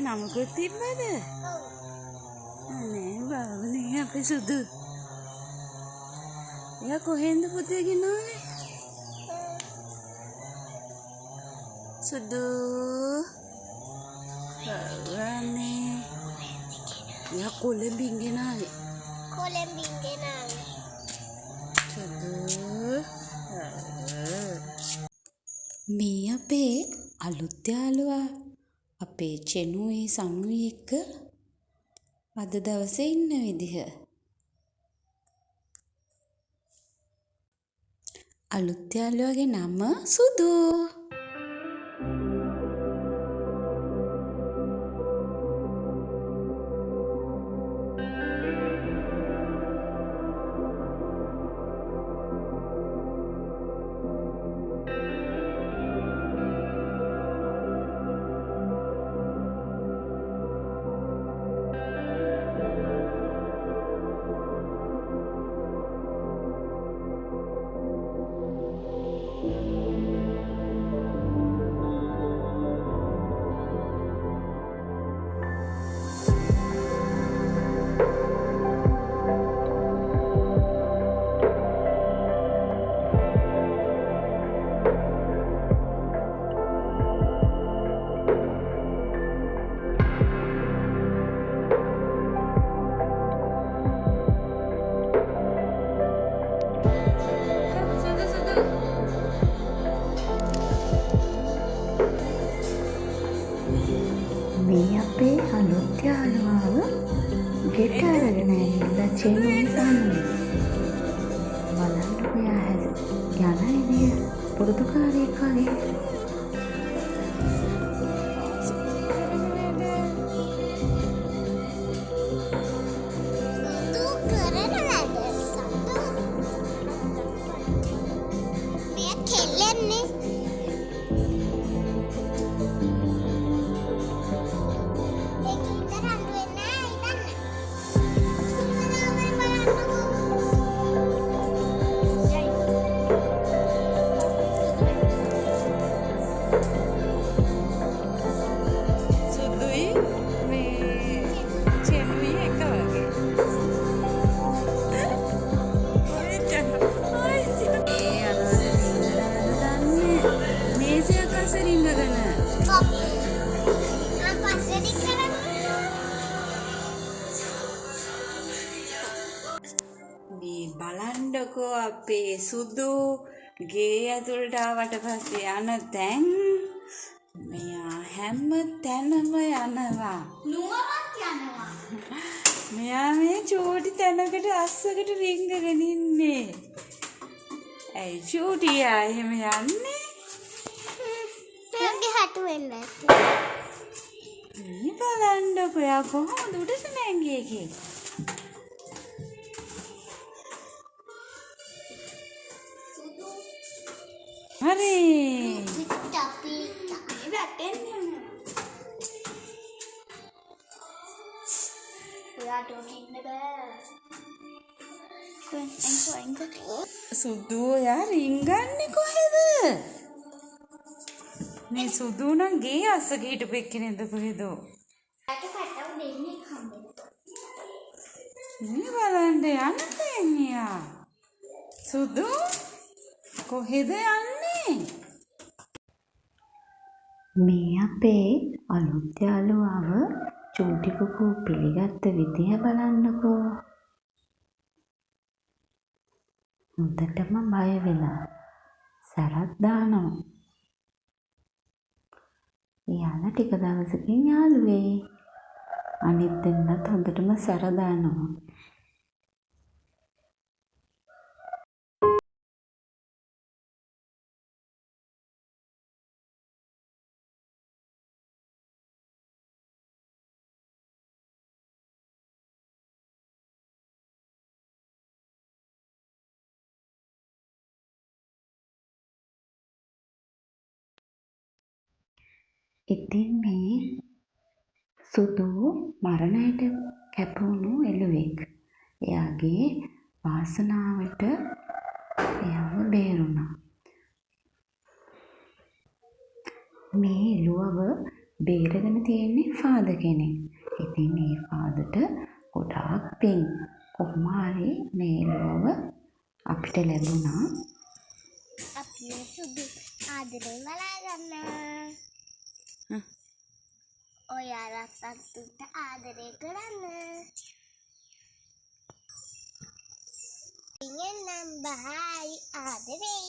එයා නමකුත් තිබ්බද? අනේ බාවනේ අපේ සුදු. එයා කොහෙන්ද පුතේ ගෙනාවේ? සුදු. බාවනේ. එයා කොළඹින් ගෙනාවේ. සුදු. මේ අපේ අලුත් යාළුවා අපේ චෙනුයි සනුයි එක්ක අද දවසේ ඉන්න විදිහ. අලුත් යාළුවාගේ නම සුදු. මේ අපේ අලුත් යාළුවාව ගෙට අරගෙන ඇවිල්ලා චෙනුයි සනුයි. බලන්නකෝ එයා යන ඉදිය පුරුදුකාරයෙක් වගේ. මේ බලන්නකෝ අපේ සුදු ගේ ඇතුළට ආවට පස්සේ යන තැන් මෙයා හැම තැනම යනවා. නුවරක් යනවා. මෙයා මේ චූටි තැනකට අස්සකට රිංගගෙන ඉන්නේ. ඇයි චූටියා එහෙම යන්නේ? මගේ හටු වෙන්න ඇති. මේ බලන්නකෝ යා කොහොමද උඩට නැංගේ එකේ? හරි. සුදු යා රිංගන්නේ කොහෙද? මේ සුදු නම් ගේ අස්සක හිටපු එක්කෙනෙක්ද කොහෙද? මේ බලන්න යන්න දෙන්නියා. සුදු කොහෙද යන්නේ? මේ අපේ අලුත් යාළුවාව චූටි පුපු පිළිගත්ත විදිහ බලන්නකෝ. හොඳටම බය වෙලා සැරක් දානවා. එයාලා ටික දවසකින් යාළු වෙයි. අනිත් දෙන්නත් හොඳටම සැර දානවා. ඉතින් මේ සුදු මරණයට කැපවුණු එළුවෙක්. එයාගේ වාසනාවට එයාව බේරුණා. මේ එළුවව බේරගෙන තියෙන්නේ ෆාදර් කෙනෙක්. ඉතින් ඒ ෆාදර්ට ගොඩාක් පිං. කොහොම හරි මේ ලොව අපිට ලැබුණා. අපි සුදු ආදරේ බලාගන්න. ඔයාලා සතුට ආදරේ කරන්න. ඉන්නම් බයි ආදරේ.